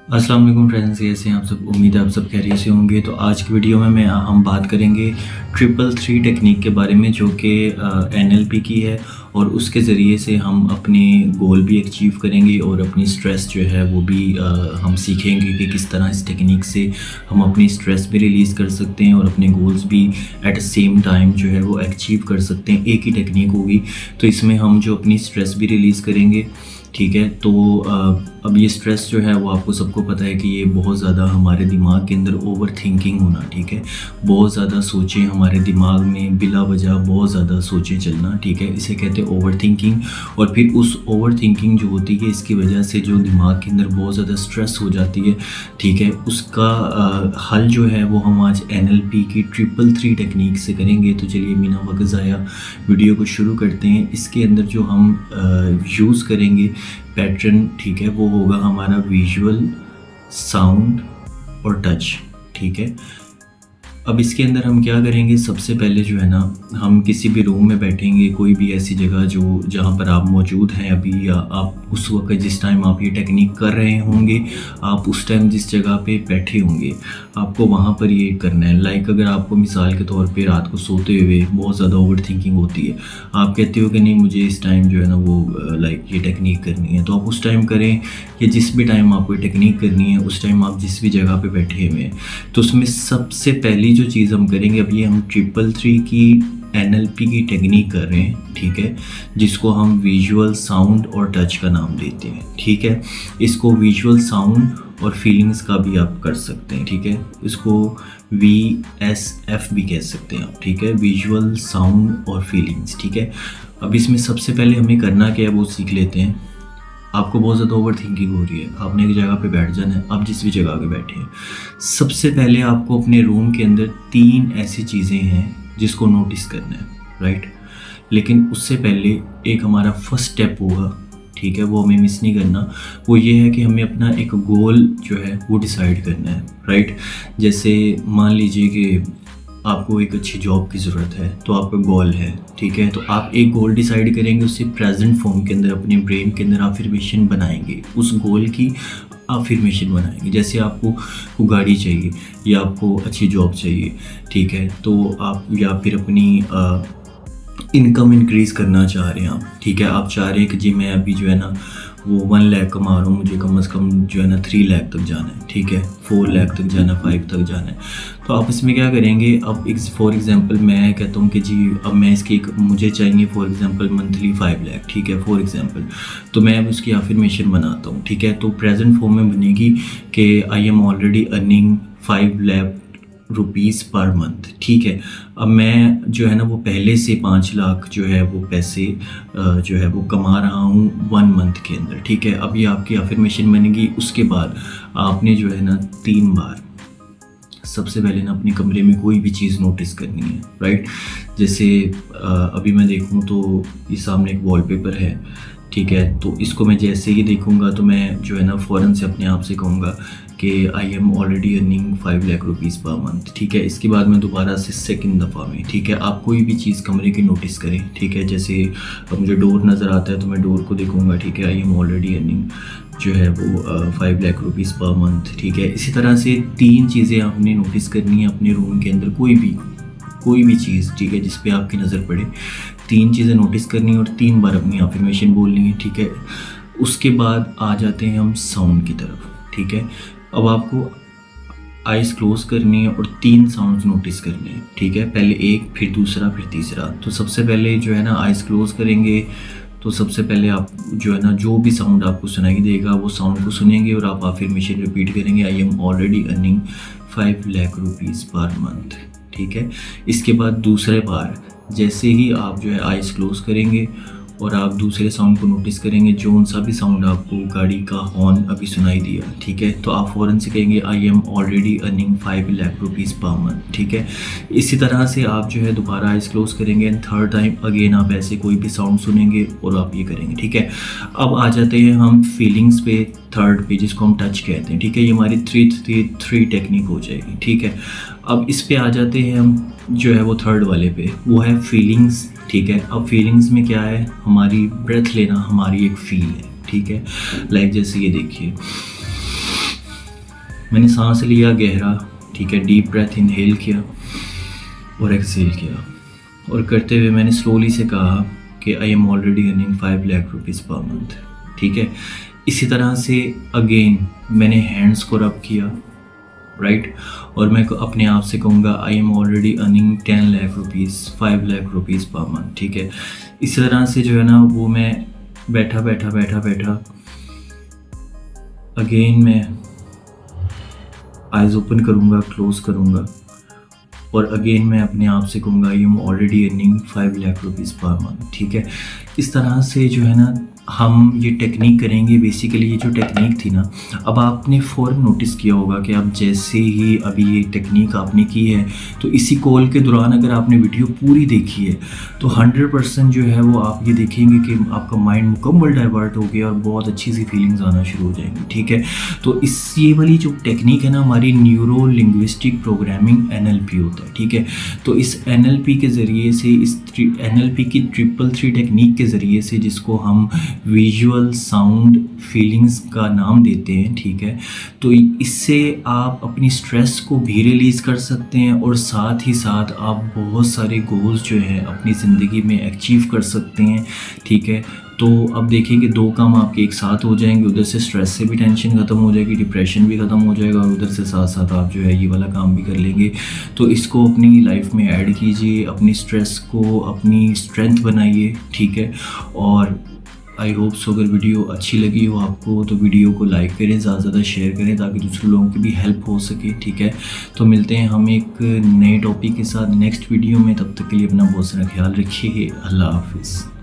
अस्सलाम वालेकुम फ्रेंड्स, कैसे हैं आप सब। उम्मीद है आप सब खैरियत से होंगे। तो आज की वीडियो में हम बात करेंगे 333 टेक्निक के बारे में, जो कि NLP की है और उसके ज़रिए से हम अपने गोल भी अचीव करेंगे और अपनी स्ट्रेस जो है वो भी हम सीखेंगे कि किस तरह इस टेक्निक से हम अपनी स्ट्रेस भी रिलीज़ कर सकते हैं और अपने गोल्स भी एट द सेम टाइम जो है वो अचीव कर सकते हैं। एक ही टेक्निक होगी तो इसमें हम जो अपनी स्ट्रेस भी रिलीज़ करेंगे, ठीक है। तो अब ये स्ट्रेस जो है वो आपको सबको पता है कि ये बहुत ज़्यादा हमारे दिमाग के अंदर ओवर थिंकिंग होना, ठीक है। बहुत ज़्यादा सोचें हमारे दिमाग में बिला वजह बहुत ज़्यादा सोचें चलना, ठीक है, इसे कहते हैं ओवर थिंकिंग। और फिर उस ओवर थिंकिंग जो होती है इसकी वजह से जो दिमाग के अंदर बहुत ज़्यादा स्ट्रेस हो जाती है, ठीक है, उसका हल जो है वो हम आज NLP की 333 टेक्निक से करेंगे। तो चलिए बिना वक्त ज़ाया वीडियो को शुरू करते हैं। इसके अंदर जो हम यूज़ करेंगे पैटर्न, ठीक है, वो होगा हमारा विजुअल, साउंड और टच, ठीक है। अब इसके अंदर हम क्या करेंगे, सबसे पहले जो है ना हम किसी भी रूम में बैठेंगे, कोई भी ऐसी जगह जो जहाँ पर आप मौजूद हैं अभी, या आप उस वक्त जिस टाइम आप ये टेक्निक कर रहे होंगे, आप उस टाइम जिस जगह पे बैठे होंगे आपको वहाँ पर ये करना है। लाइक अगर आपको मिसाल के तौर पे रात को सोते हुए बहुत ज़्यादा ओवर थिंकिंग होती है, आप कहते हो कि नहीं मुझे इस टाइम जो है ना वो लाइक ये टेक्निक करनी है, तो आप उस टाइम करें, या जिस भी टाइम आपको ये टेक्निक करनी है उस टाइम आप जिस भी जगह पे बैठे हुए हैं। तो उसमें सबसे पहली जो चीज़ हम करेंगे, अब ये हम 333 की NLP की टेक्निक कर रहे हैं, ठीक है, जिसको हम विजुअल, साउंड और टच का नाम देते हैं, ठीक है। इसको विजुअल, साउंड और फीलिंग्स का भी आप कर सकते हैं, ठीक है। इसको VSF भी कह सकते हैं आप, ठीक है, विजुअल, साउंड और फीलिंग्स, ठीक है। अब इसमें सबसे पहले हमें करना क्या है वो सीख लेते हैं। आपको बहुत ज़्यादा ओवर थिंकिंग हो रही है, आपने एक जगह पे बैठ जाना है, आप जिस भी जगह पे बैठे हैं। सबसे पहले आपको अपने रूम के अंदर 3 ऐसी चीज़ें हैं जिसको नोटिस करना है, राइट। लेकिन उससे पहले एक हमारा फर्स्ट स्टेप होगा, ठीक है, वो हमें मिस नहीं करना। वो ये है कि हमें अपना एक गोल जो है वो डिसाइड करना है, राइट। जैसे मान लीजिए कि आपको एक अच्छी जॉब की ज़रूरत है, तो आपका गोल है, ठीक है। तो आप एक गोल डिसाइड करेंगे, उससे प्रेजेंट फॉर्म के अंदर अपने ब्रेन के अंदर अफर्मेशन बनाएंगे, उस गोल की अफर्मेशन बनाएंगे। जैसे आपको गाड़ी चाहिए या आपको अच्छी जॉब चाहिए, ठीक है, तो आप या फिर अपनी इनकम इंक्रीज़ करना चाह रहे हैं आप, ठीक है। आप चाह रहे हैं कि जी मैं अभी जो है ना वो 1 लाख कमा रहा हूँ, मुझे कम से कम जो है ना 3 लाख तक जाना है, ठीक है, 4 लाख तक जाना, 5 तक जाना है। तो आप इसमें क्या करेंगे, अब फॉर एग्जांपल मैं कहता हूँ कि जी अब मैं इसकी मुझे चाहिए फॉर एग्जांपल मंथली 5 लाख, ठीक है, फॉर एग्जांपल। तो मैं अब उसकी अफर्मेशन बनाता हूँ, ठीक है। तो प्रेजेंट फॉर्म में बनेगी कि I am already earning 5 lakh rupees per month, ठीक है। अब मैं जो है ना वो पहले से 5 लाख जो है वो पैसे जो है वो कमा रहा हूँ 1 मंथ के अंदर, ठीक है। अब ये आपकी अफर्मेशन बनेगी। उसके बाद आपने जो है ना 3 बार सबसे पहले ना अपने कमरे में कोई भी चीज़ नोटिस करनी है, राइट। जैसे अभी मैं देखूँ तो ये सामने एक वॉलपेपर है, ठीक है। तो इसको मैं जैसे ही देखूँगा तो मैं जो है ना फ़ौरन से अपने आप से कहूँगा कि I am already earning 5 lakh rupees per month, ठीक है। इसके बाद मैं दोबारा से सेकंड दफ़ा में, ठीक है, आप कोई भी चीज़ कमरे की नोटिस करें, ठीक है। जैसे अब मुझे डोर नज़र आता है तो मैं डोर को देखूँगा, ठीक है, आई एम ऑलरेडी अर्निंग जो है वो 5 लाख रुपीज़ पर मंथ, ठीक है। इसी तरह से 3 चीज़ें आपने नोटिस करनी है अपने रूम के अंदर, कोई भी चीज़, ठीक है, जिस पे आपकी नज़र पड़े। 3 चीज़ें नोटिस करनी है और 3 बार अपनी अफर्मेशन बोलनी है, ठीक है। उसके बाद आ जाते हैं हम साउंड की तरफ, ठीक है। अब आपको आइज़ क्लोज करनी है और 3 साउंड्स नोटिस करने हैं, ठीक है। पहले एक, फिर दूसरा, फिर तीसरा। तो सबसे पहले जो है ना आइज़ क्लोज करेंगे तो सबसे पहले आप जो है ना जो भी साउंड आपको सुनाई देगा वो साउंड को सुनेंगे और आप अफर्मेशन रिपीट करेंगे, I am already earning 5 lakh rupees per month, ठीक है। इसके बाद दूसरे बार जैसे ही आप जो है आइज़ क्लोज करेंगे और आप दूसरे साउंड को नोटिस करेंगे, जो सा भी साउंड आपको गाड़ी का हॉर्न अभी सुनाई दिया, ठीक है, तो आप फ़ौरन से कहेंगे I am already earning 5 lakh rupees per month, ठीक है। इसी तरह से आप जो है दोबारा आइज़ क्लोज करेंगे एंड थर्ड टाइम अगेन आप ऐसे कोई भी साउंड सुनेंगे और आप ये करेंगे, ठीक है। अब आ जाते हैं हम फीलिंग्स पे, थर्ड पे, जिसको हम टच कहते हैं, ठीक है। ये हमारी 3 टेक्निक हो जाएगी, ठीक है। अब इस पे आ जाते हैं हम जो है वो थर्ड वाले पे, वो है फीलिंग्स, ठीक है। अब फीलिंग्स में क्या है, हमारी ब्रेथ लेना हमारी एक फील है, ठीक है। लाइक जैसे ये देखिए, मैंने सांस लिया गहरा, ठीक है, डीप ब्रेथ इनहेल किया और एक्सहेल किया, और करते हुए मैंने स्लोली से कहा कि I am already earning 5 lakh rupees per month, ठीक है। इसी तरह से अगेन मैंने हैंड्स को रब किया, राइट, और मैं अपने आप से कहूँगा I am already earning 10 lakh rupees, 5 lakh rupees per month, ठीक है। इसी तरह से जो है ना वो मैं बैठा अगेन मैं आइज़ ओपन करूँगा, क्लोज़ करूँगा, और अगेन मैं अपने आप से कहूँगा I am already earning 5 lakh rupees per month, ठीक है। इस तरह से जो है ना हम ये टेक्निक करेंगे। बेसिकली ये जो टेक्निक थी ना, अब आपने फ़ौरन नोटिस किया होगा कि आप जैसे ही अभी ये टेक्निक आपने की है तो इसी कॉल के दौरान अगर आपने वीडियो पूरी देखी है तो 100% जो है वो आप ये देखेंगे कि आपका माइंड मुकम्मल डाइवर्ट हो गया और बहुत अच्छी सी फीलिंग्स आना शुरू हो जाएंगी, ठीक है। तो इस ये वाली जो टेक्निक है ना हमारी न्यूरो लिंग्विस्टिक प्रोग्रामिंग NLP होता है, ठीक है। तो इस NLP के ज़रिए से, इस NLP की 333 टेक्निक के ज़रिए से, जिसको हम विजुअल साउंड फीलिंग्स का नाम देते हैं, ठीक है, तो इससे आप अपनी स्ट्रेस को भी रिलीज़ कर सकते हैं और साथ ही साथ आप बहुत सारे गोल्स जो हैं अपनी ज़िंदगी में अचीव कर सकते हैं, ठीक है। तो अब देखेंगे 2 काम आपके एक साथ हो जाएंगे, उधर से स्ट्रेस से भी टेंशन ख़त्म हो जाएगी, डिप्रेशन भी ख़त्म हो जाएगा, और उधर से साथ साथ आप जो है ये वाला काम भी कर लेंगे। तो इसको अपनी लाइफ में ऐड कीजिए, अपनी स्ट्रेस को अपनी स्ट्रेंथ बनाइए, ठीक है। और आई होप सो अगर वीडियो अच्छी लगी हो आपको तो वीडियो को लाइक करें, ज़्यादा से ज़्यादा शेयर करें ताकि दूसरे लोगों की भी हेल्प हो सके, ठीक है। तो मिलते हैं हम एक नए टॉपिक के साथ नेक्स्ट वीडियो में, तब तक के लिए अपना बहुत सारा ख्याल रखिए। अल्लाह हाफिज़।